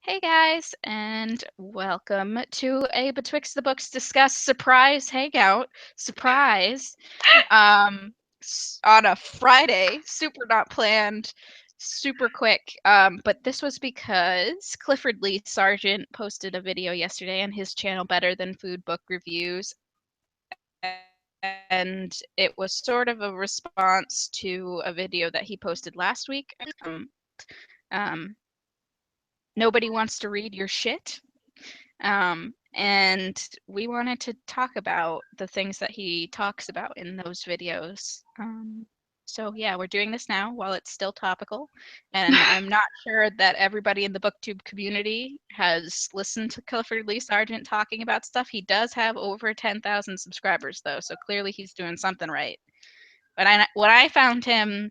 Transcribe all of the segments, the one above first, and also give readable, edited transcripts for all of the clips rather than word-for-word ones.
Hey guys, and welcome to a Betwixt the Books Discuss surprise hangout. Surprise. On a Friday, super not planned, super quick. But this was because Clifford Lee Sargent posted a video yesterday on his channel Better Than Food Book Reviews, and it was sort of a response to a video that he posted last week. Um, Nobody wants to read your shit. And we wanted to talk about the things that he talks about in those videos. So yeah, we're doing this now while it's still topical. And I'm not sure that everybody in the booktube community has listened to Clifford Lee Sargent talking about stuff. He does have over 10,000 subscribers though, so clearly he's doing something right. But when I found him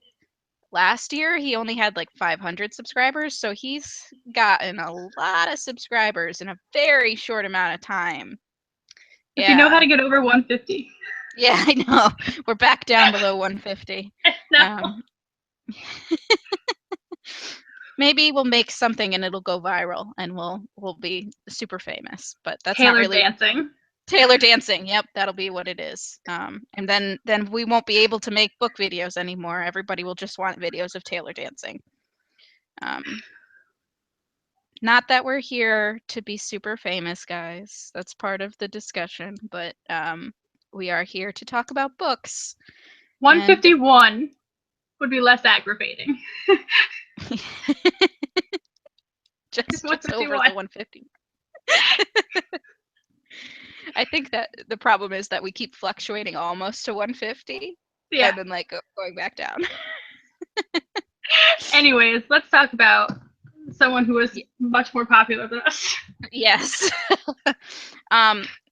last year, he only had like 500 subscribers, so he's gotten a lot of subscribers in a very short amount of time. If you know how to get over 150. Yeah, I know. We're back down below 150. No. Maybe we'll make something and it'll go viral and we'll be super famous, but that's Taylor not really dancing. Taylor dancing. Yep, that'll be what it is. And then we won't be able to make book videos anymore. Everybody will just want videos of Taylor dancing. Not that we're here to be super famous, guys. That's part of the discussion, but we are here to talk about books. 151 would be less aggravating. just over the 150. I think that the problem is that we keep fluctuating almost to 150, yeah, and then like going back down. Anyways, let's talk about someone who is much more popular than us. Yes.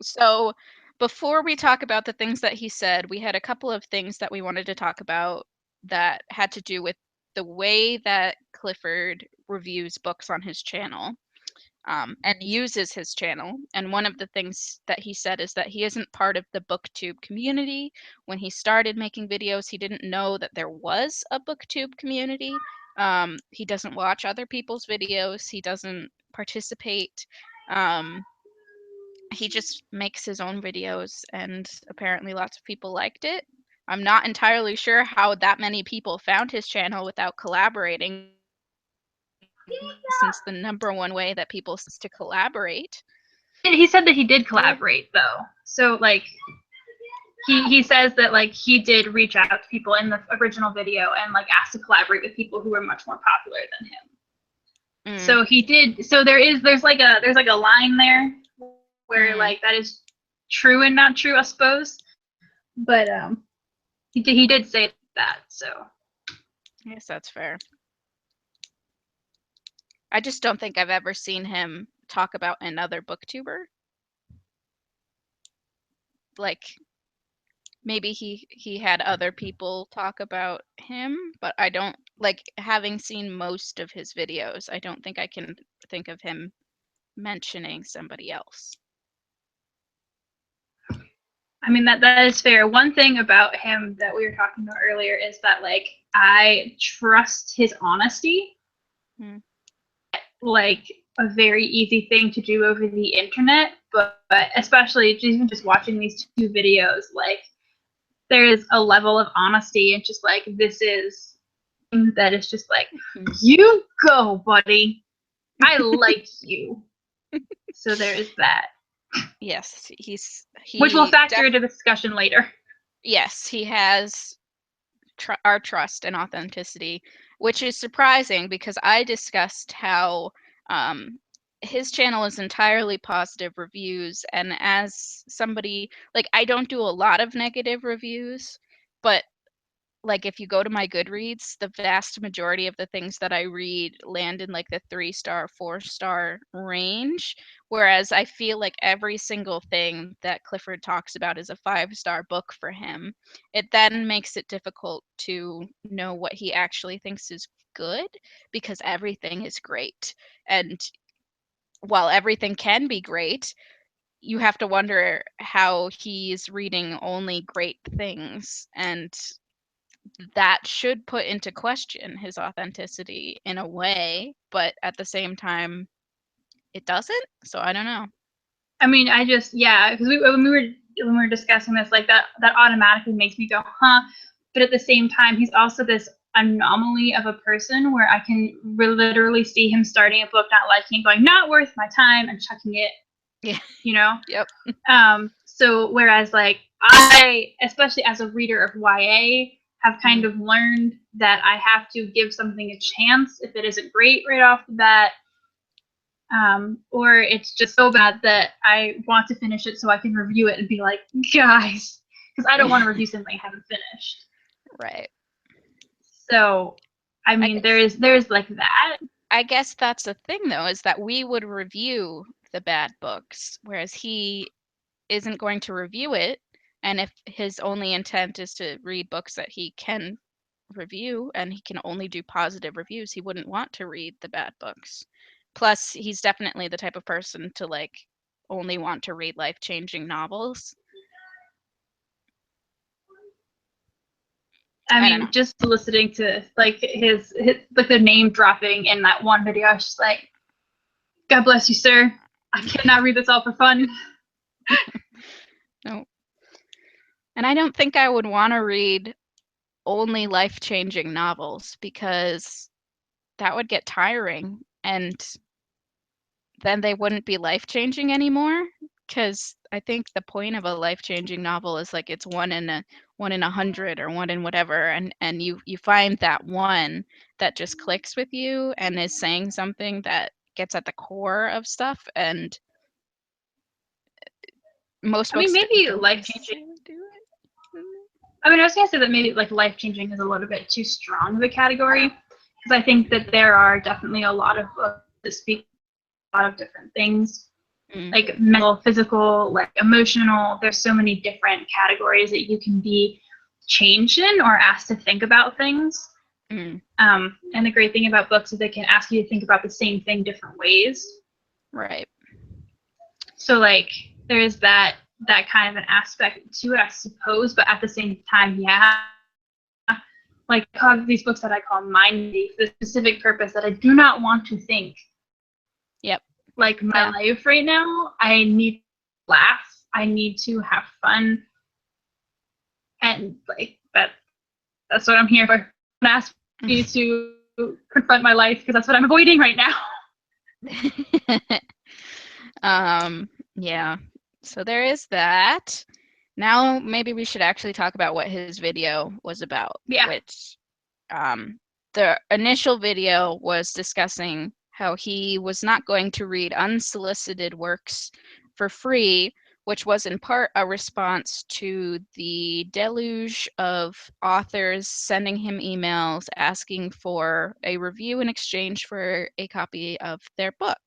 So before we talk about the things that he said, we had a couple of things that we wanted to talk about that had to do with the way that Clifford reviews books on his channel. And uses his channel. And one of the things that he said is that he isn't part of the booktube community. When he started making videos, he didn't know that there was a booktube community. He doesn't watch other people's videos. He doesn't participate. He just makes his own videos, and apparently lots of people liked it. I'm not entirely sure how that many people found his channel without collaborating, since the number one way that people seem to collaborate. He said that he did collaborate though. So like he says that like he did reach out to people in the original video and like asked to collaborate with people who were much more popular than him. So he did. So there's like a line there where like that is true and not true, I suppose. But he did say that. So I guess that's fair. I just don't think I've ever seen him talk about another booktuber. Like maybe he had other people talk about him, but I don't, like, having seen most of his videos, I don't think I can think of him mentioning somebody else. I mean that is fair. One thing about him that we were talking about earlier is that like I trust his honesty. Like a very easy thing to do over the internet, but especially even just watching these two videos, like there is a level of honesty and just like this is that is just like you go, buddy. I like you. So there is that. Yes, which will factor into the discussion later. Yes, he has our trust and authenticity, which is surprising because I discussed how his channel is entirely positive reviews, and as somebody, like, I don't do a lot of negative reviews, but like if you go to my Goodreads, the vast majority of the things that I read land in like the 3-star, 4-star range. Whereas I feel like every single thing that Clifford talks about is a 5-star book for him. It then makes it difficult to know what he actually thinks is good because everything is great. And while everything can be great, you have to wonder how he's reading only great things, and that should put into question his authenticity in a way, but at the same time, it doesn't. So I don't know. I mean, I just, yeah, because when we were discussing this, like that automatically makes me go, huh. But at the same time, he's also this anomaly of a person where I can literally see him starting a book, not liking it, going, not worth my time, and chucking it. Yeah. You know. Yep. So whereas like I, especially as a reader of YA, have kind of learned that I have to give something a chance if it isn't great right off the bat. Or it's just so bad that I want to finish it so I can review it and be like, guys, because I don't want to review something I haven't finished. Right. So, I mean, there's like that. I guess that's the thing, though, is that we would review the bad books, whereas he isn't going to review it. And if his only intent is to read books that he can review and he can only do positive reviews, he wouldn't want to read the bad books. Plus, he's definitely the type of person to like only want to read life-changing novels. I mean, just listening to like his like the name dropping in that one video, I was just like, God bless you, sir. I cannot read this all for fun. No. And I don't think I would want to read only life-changing novels because that would get tiring and then they wouldn't be life-changing anymore. Because I think the point of a life-changing novel is like it's one in 100 or one in whatever, and you find that one that just clicks with you and is saying something that gets at the core of stuff. And most I mean, books maybe don't life-changing. do it. I mean, I was gonna say that maybe like life-changing is a little bit too strong of a category, because I think that there are definitely a lot of books that speak a lot of different things, like mental, physical, like emotional. There's so many different categories that you can be changed in or asked to think about things. And the great thing about books is they can ask you to think about the same thing different ways. Right. So like there is that kind of an aspect to it, I suppose, but at the same time, yeah, like I have these books that I call mind for the specific purpose that I do not want to think. Yep. Like my life right now, I need to laugh, I need to have fun, and like that's what I'm here for. I'm ask you to confront my life because that's what I'm avoiding right now. Yeah. So there is that. Now maybe we should actually talk about what his video was about. Yeah. Which the initial video was discussing how he was not going to read unsolicited works for free, which was in part a response to the deluge of authors sending him emails asking for a review in exchange for a copy of their book,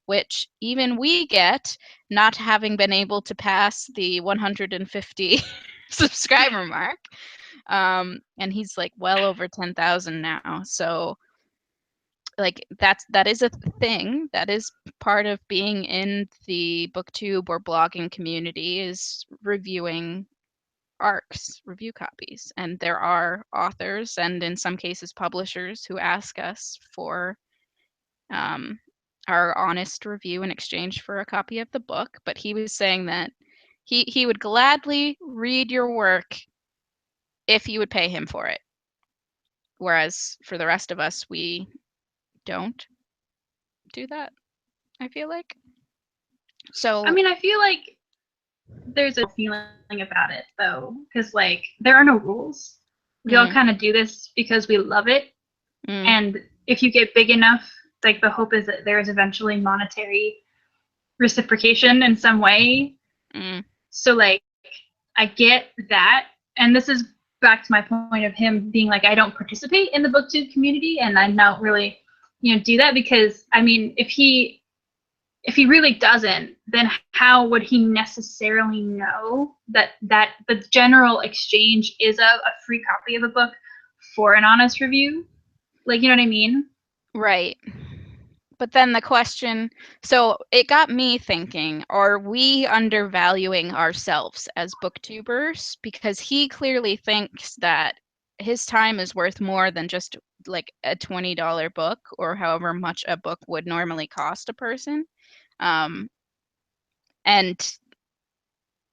which even we get, not having been able to pass the 150 subscriber mark. And he's like well over 10,000 now. So like that is a thing. That is part of being in the booktube or blogging community, is reviewing ARCs, review copies. And there are authors and in some cases publishers who ask us for our honest review in exchange for a copy of the book. But he was saying that he would gladly read your work if you would pay him for it. Whereas for the rest of us, we don't do that, I feel like. So I mean, I feel like there's a feeling about it though, because like there are no rules. We all kind of do this because we love it, and if you get big enough, like the hope is that there is eventually monetary reciprocation in some way. So like I get that, and this is back to my point of him being like, I don't participate in the booktube community, and I don't really, do that, because I mean, if he really doesn't, then how would he necessarily know that the general exchange is a free copy of a book for an honest review? Like, you know what I mean? Right. But then the question, so it got me thinking, are we undervaluing ourselves as booktubers? Because he clearly thinks that his time is worth more than just like a $20 book or however much a book would normally cost a person. And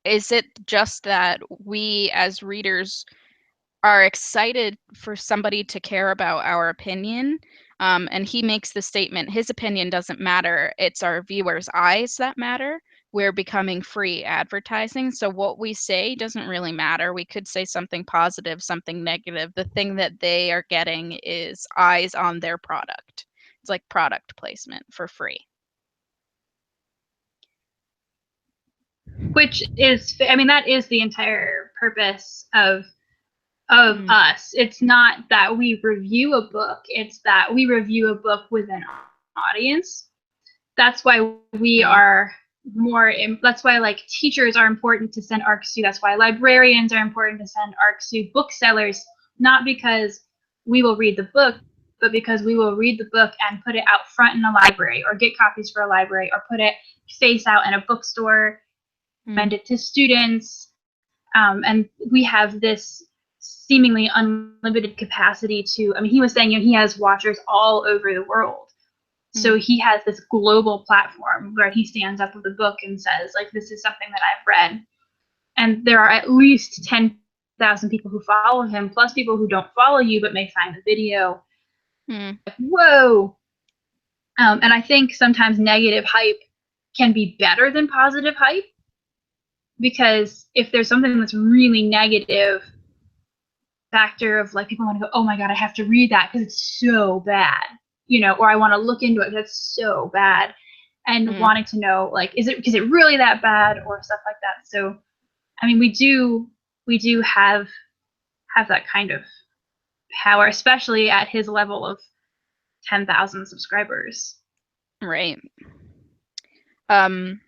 is it just that we as readers are excited for somebody to care about our opinion? And he makes the statement, his opinion doesn't matter. It's our viewers' eyes that matter. We're becoming free advertising. So what we say doesn't really matter. We could say something positive, something negative. The thing that they are getting is eyes on their product. It's like product placement for free. Which is, I mean, that is the entire purpose of us. It's not that we review a book, it's that we review a book with an audience. That's why we are more, that's why like teachers are important to send ARCs to. That's why librarians are important to send ARCs to. Booksellers, not because we will read the book, but because we will read the book and put it out front in a library, or get copies for a library, or put it face out in a bookstore, recommend it to students. And we have this seemingly unlimited capacity to, I mean, he was saying, you know, he has watchers all over the world. So he has this global platform where he stands up with a book and says, like, this is something that I've read. And there are at least 10,000 people who follow him, plus people who don't follow you but may find the video. Like, whoa. And I think sometimes negative hype can be better than positive hype, because if there's something that's really negative, factor of like people want to go, oh my god, I have to read that because it's so bad, you know, or I want to look into it, that's so bad, and wanting to know, like, is it really that bad, or stuff like that. So I mean, we do have that kind of power, especially at his level of 10,000 subscribers. Right. And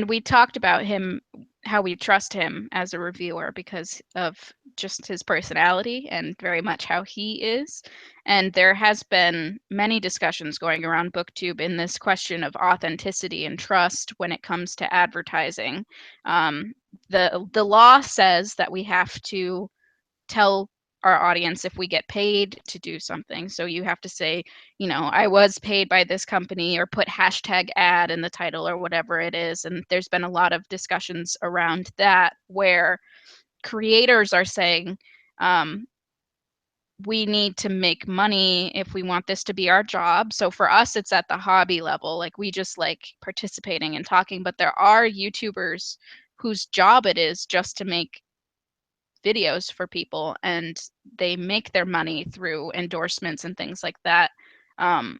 we talked about him, how we trust him as a reviewer because of just his personality and very much how he is. And there has been many discussions going around BookTube in this question of authenticity and trust when it comes to advertising. The law says that we have to tell our audience if we get paid to do something. So you have to say, you know, I was paid by this company, or put hashtag ad in the title or whatever it is. And there's been a lot of discussions around that where creators are saying, we need to make money if we want this to be our job. So for us, it's at the hobby level. Like, we just like participating and talking, but there are YouTubers whose job it is just to make videos for people, and they make their money through endorsements and things like that. And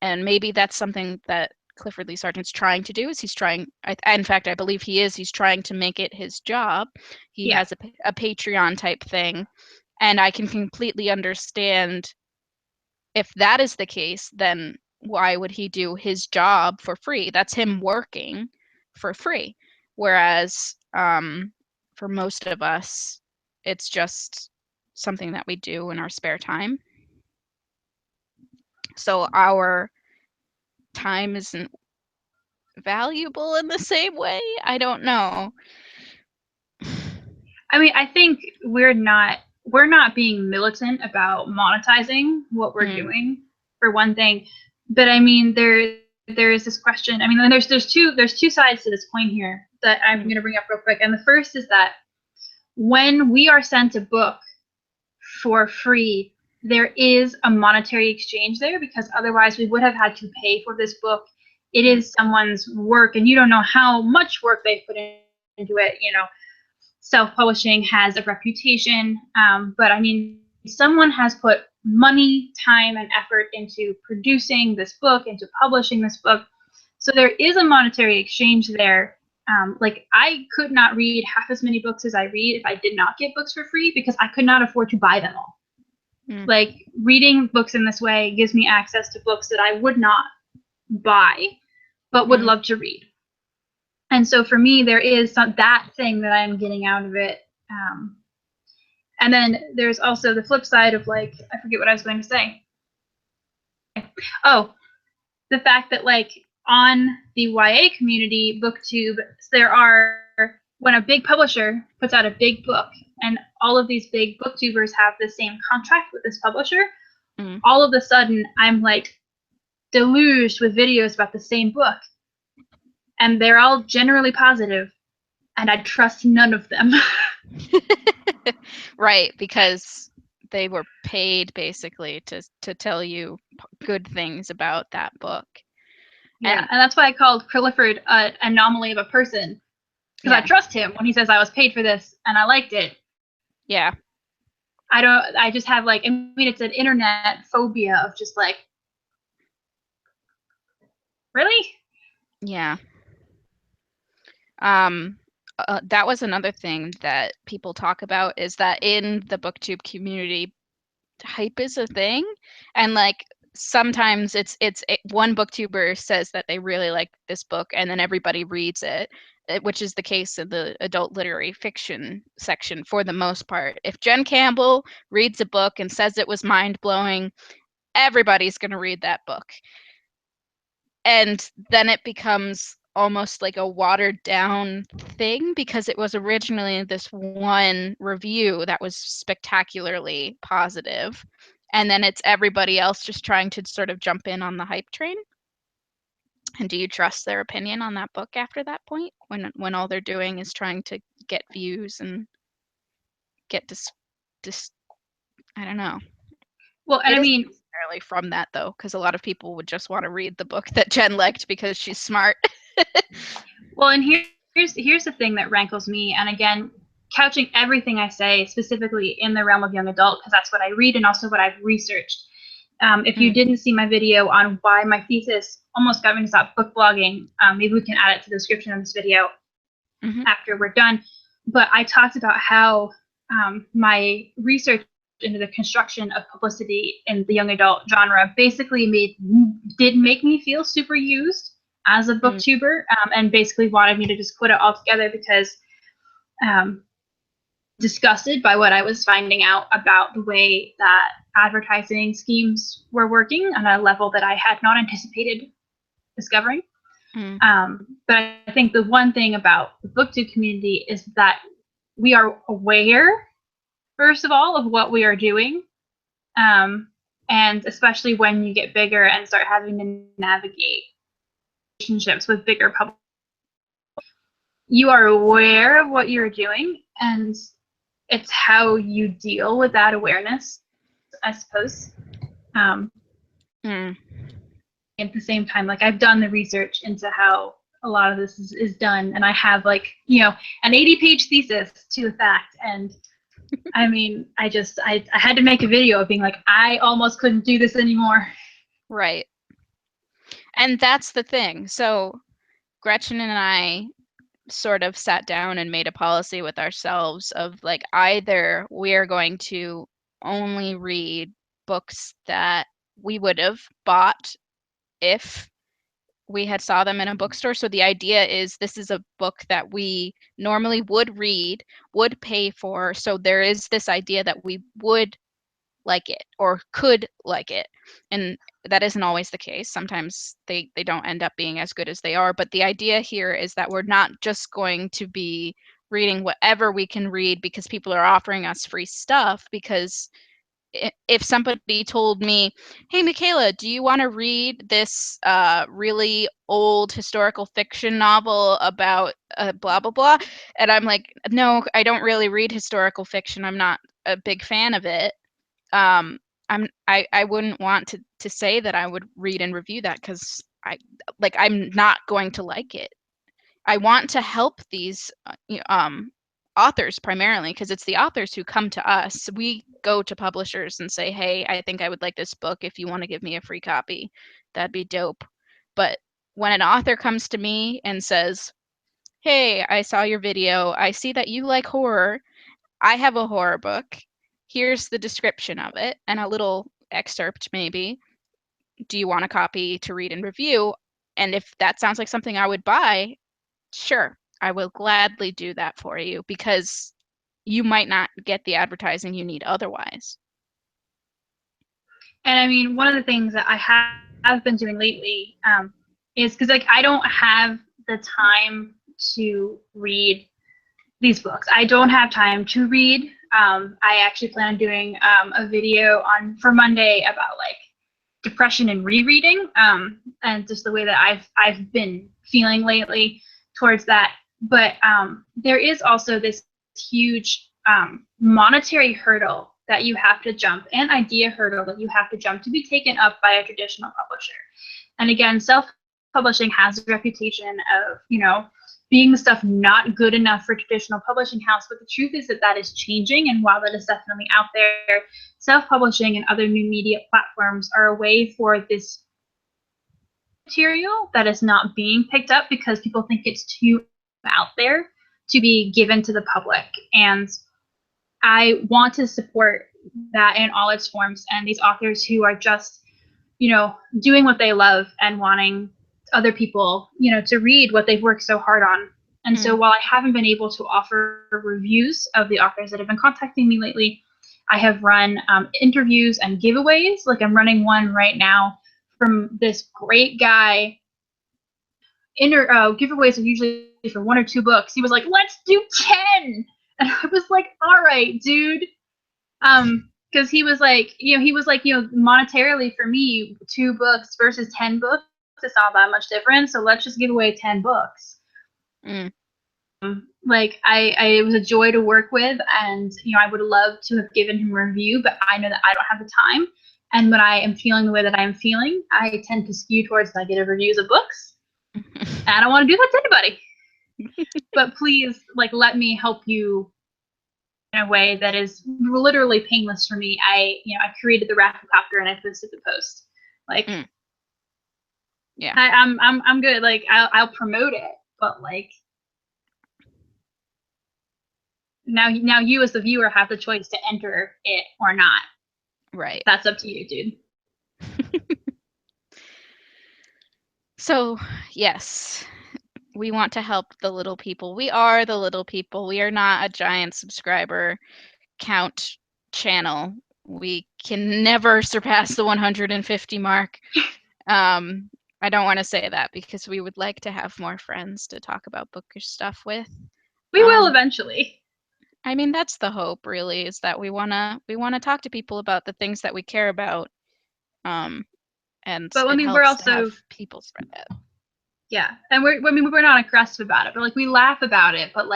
maybe that's something that Clifford Lee Sargent's trying to do. Is he's trying, in fact, I believe he's trying to make it his job. He has a Patreon type thing, and I can completely understand if that is the case. Then why would he do his job for free? That's him working for free. Whereas for most of us, it's just something that we do in our spare time. So our time isn't valuable in the same way. I don't know. I mean, I think we're not being militant about monetizing what we're doing, for one thing. But I mean, there is this question. I mean, there's two sides to this coin here that I'm going to bring up real quick. And the first is that when we are sent a book for free, there is a monetary exchange there, because otherwise we would have had to pay for this book. It is someone's work, and you don't know how much work they put into it. You know, self-publishing has a reputation, but I mean, someone has put money, time, and effort into producing this book, into publishing this book. So there is a monetary exchange there. Like, I could not read half as many books as I read if I did not get books for free, because I could not afford to buy them all. Like, reading books in this way gives me access to books that I would not buy, but would love to read. And so for me, there is that thing that I'm getting out of it. And then there's also the flip side of, like, I forget what I was going to say. Oh, the fact that, like, on the YA community, BookTube, there are when a big publisher puts out a big book and all of these big booktubers have the same contract with this publisher, all of a sudden I'm like deluged with videos about the same book. And they're all generally positive, and I trust none of them. Right, because they were paid basically to tell you good things about that book. Yeah, and that's why I called Clifford an anomaly of a person, because I trust him when he says I was paid for this and I liked it. Yeah. I just have like, I mean, it's an internet phobia of just like, really? Yeah. That was another thing that people talk about, is that in the booktube community, hype is a thing, and like sometimes one booktuber says that they really like this book and then everybody reads it, which is the case in the adult literary fiction section for the most part. If Jen Campbell reads a book and says it was mind-blowing, everybody's going to read that book. And then it becomes almost like a watered down thing because it was originally this one review that was spectacularly positive, and then it's everybody else just trying to sort of jump in on the hype train. And do you trust their opinion on that book after that point, when all they're doing is trying to get views and get dis I don't know. Well, and It I isn't mean, necessarily from that though, because a lot of people would just want to read the book that Jen liked because she's smart. well, and here's the thing that rankles me, and again, couching everything I say specifically in the realm of young adult, because that's what I read and also what I've researched. If you didn't see my video on why my thesis almost got me to stop book blogging, maybe we can add it to the description of this video after we're done. But I talked about how my research into the construction of publicity in the young adult genre basically did make me feel super used as a booktuber, and basically wanted me to just quit it altogether because disgusted by what I was finding out about the way that advertising schemes were working on a level that I had not anticipated discovering. But I think the one thing about the booktube community is that we are aware, first of all, of what we are doing. And especially when you get bigger and start having to navigate relationships with bigger public, you are aware of what you're doing, and it's how you deal with that awareness, I suppose. At the same time, like, I've done the research into how a lot of this is done, and I have, like, you know, an 80-page thesis to the fact, and I mean, I had to make a video of being like, I almost couldn't do this anymore. Right. And that's the thing. So Gretchen and I sort of sat down and made a policy with ourselves of like, either we're going to only read books that we would have bought if we had saw them in a bookstore. So the idea is this is a book that we normally would read, would pay for. So there is this idea that we would like it or could like it. And that isn't always the case. Sometimes they don't end up being as good as they are. But the idea here is that we're not just going to be reading whatever we can read because people are offering us free stuff. Because if somebody told me, hey, Michaela, do you want to read this really old historical fiction novel about blah, blah, blah? And I'm like, no, I don't really read historical fiction. I'm not a big fan of it. I wouldn't want to say that I would read and review that because I'm not going to like it. I want to help these authors primarily because it's the authors who come to us. We go to publishers and say, hey, I think I would like this book. If you want to give me a free copy, that'd be dope. But when an author comes to me and says, hey, I saw your video. I see that you like horror. I have a horror book. Here's the description of it and a little excerpt maybe. Do you want a copy to read and review? And if that sounds like something I would buy, sure, I will gladly do that for you because you might not get the advertising you need otherwise. And I mean, one of the things that I have been doing lately is because, like, I don't have the time to read these books. I don't have time to read. I actually plan on doing a video for Monday about like depression and rereading, and just the way that I've been feeling lately towards that. But there is also this huge monetary hurdle that you have to jump, and idea hurdle that you have to jump to be taken up by a traditional publisher. And again, self-publishing has a reputation of, being the stuff not good enough for a traditional publishing house, but the truth is that is changing. And while that is definitely out there, self-publishing and other new media platforms are a way for this material that is not being picked up because people think it's too out there to be given to the public. And I want to support that in all its forms, and these authors who are just, doing what they love and wanting other people, to read what they've worked so hard on. And so while I haven't been able to offer reviews of the authors that have been contacting me lately, I have run interviews and giveaways. Like I'm running one right now from this great guy. Giveaways are usually for 1 or 2 books. He was like, let's do 10. And I was like, all right, dude. Because he was like, monetarily for me, 2 books versus 10 books, it's not that much difference. So let's just give away 10 books. Like it was a joy to work with, and I would love to have given him a review, but I know that I don't have the time. And when I am feeling the way that I am feeling, I tend to skew towards negative reviews of books. And I don't want to do that to anybody. But please, let me help you in a way that is literally painless for me. I created the raffle copter and I posted the post. Yeah, I'm good. I'll promote it, but now you as the viewer have the choice to enter it or not. Right. That's up to you, dude. So, yes, we want to help the little people. We are the little people. We are not a giant subscriber count channel. We can never surpass the 150 mark. I don't want to say that because we would like to have more friends to talk about bookish stuff with. We will eventually. I mean, that's the hope, really, is that we wanna talk to people about the things that we care about. And but it we're helps also to have people spread that. Yeah, and we're not aggressive about it, but we laugh about it. But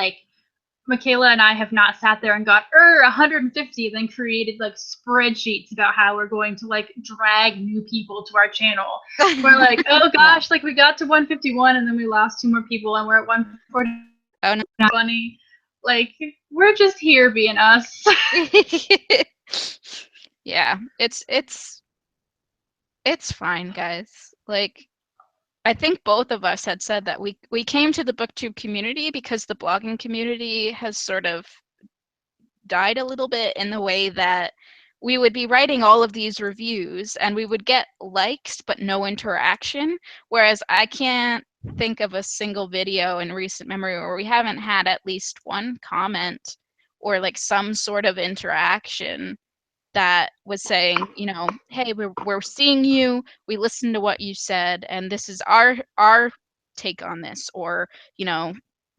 Michaela and I have not sat there and got 150, and then created spreadsheets about how we're going to drag new people to our channel. We're like, oh gosh, we got to 151 and then we lost 2 more people and we're at 140. Oh no, not funny. We're just here being us. Yeah, it's fine, guys. I think both of us had said that we came to the booktube community because the blogging community has sort of died a little bit in the way that we would be writing all of these reviews and we would get likes but no interaction, whereas I can't think of a single video in recent memory where we haven't had at least one comment or some sort of interaction that was saying, hey, we're seeing you, we listened to what you said, and this is our take on this, or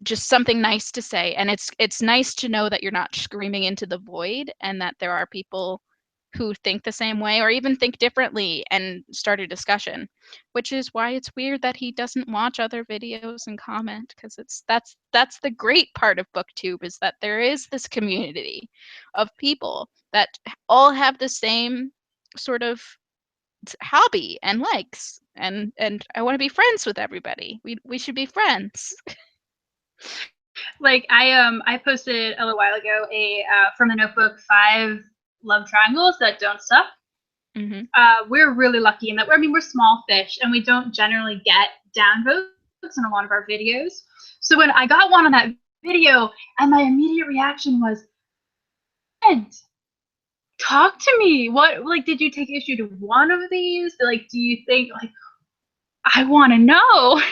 just something nice to say. And it's nice to know that you're not screaming into the void and that there are people who think the same way or even think differently and start a discussion, which is why it's weird that he doesn't watch other videos and comment, because that's the great part of booktube, is that there is this community of people that all have the same sort of hobby and likes, and I want to be friends with everybody. We should be friends. I posted a little while ago from the notebook 5 love triangles that don't suck. We're really lucky in that we're small fish and we don't generally get downvotes in a lot of our videos. So when I got one on that video, and my immediate reaction was, talk to me. What did you take issue to one of these? Do you think I want to know?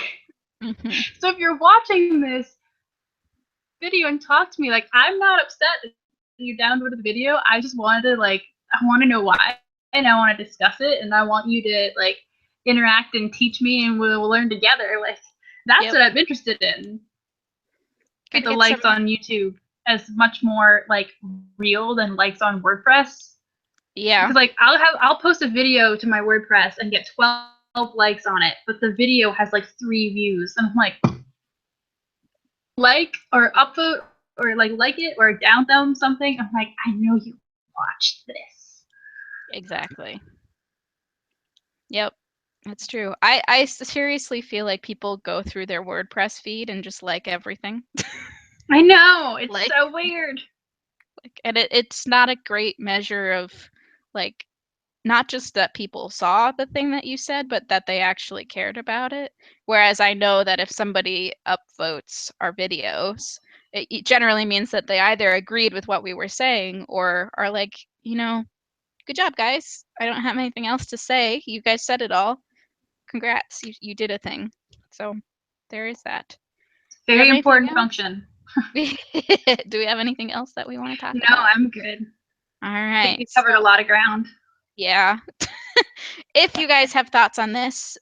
So if you're watching this video and talk to me, I'm not upset that you downvoted the video. I just wanted to I want to know why, and I want to discuss it, and I want you to interact and teach me, and we'll learn together. That's what I'm interested in. Get the get likes some... on YouTube as much more like real than likes on WordPress. Yeah. Because like I'll post a video to my WordPress and get 12 likes on it, but the video has like 3 views. And I'm like or upvote or like it or down thumb something. I'm like, I know you watched this. Exactly. Yep. That's true. I seriously feel like people go through their WordPress feed and just like everything. I know. It's Like, so weird. and it's not a great measure of, like, not just that people saw the thing that you said, but that they actually cared about it. Whereas I know that if somebody upvotes our videos, it generally means that they either agreed with what we were saying or are like, good job, guys. I don't have anything else to say. You guys said it all. Congrats, you did a thing. So there is that. Do you Very have anything important else? function. Do we have anything else that we want to talk No, about? I'm good. All I think right. we So covered a lot of ground. yeah. If you guys have thoughts on this,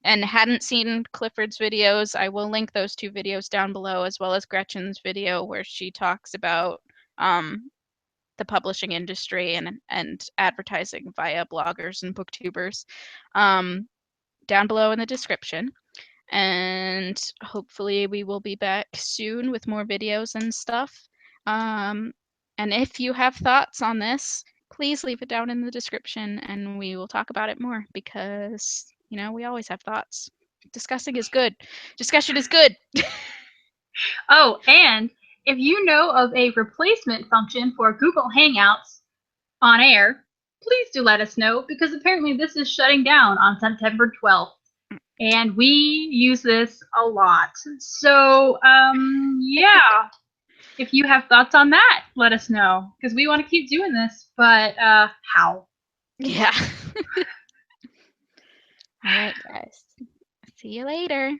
and hadn't seen Clifford's videos, I will link those 2 videos down below, as well as Gretchen's video where she talks about the publishing industry and advertising via bloggers and booktubers, down below in the description. And hopefully we will be back soon with more videos and stuff. And if you have thoughts on this, please leave it down in the description and we will talk about it more because, we always have thoughts. Discussing is good. Discussion is good. Oh, and if you know of a replacement function for Google Hangouts on air, please do let us know because apparently this is shutting down on September 12th. And we use this a lot. So, yeah. If you have thoughts on that, let us know because we want to keep doing this. But how? Yeah. All right, guys. See you later.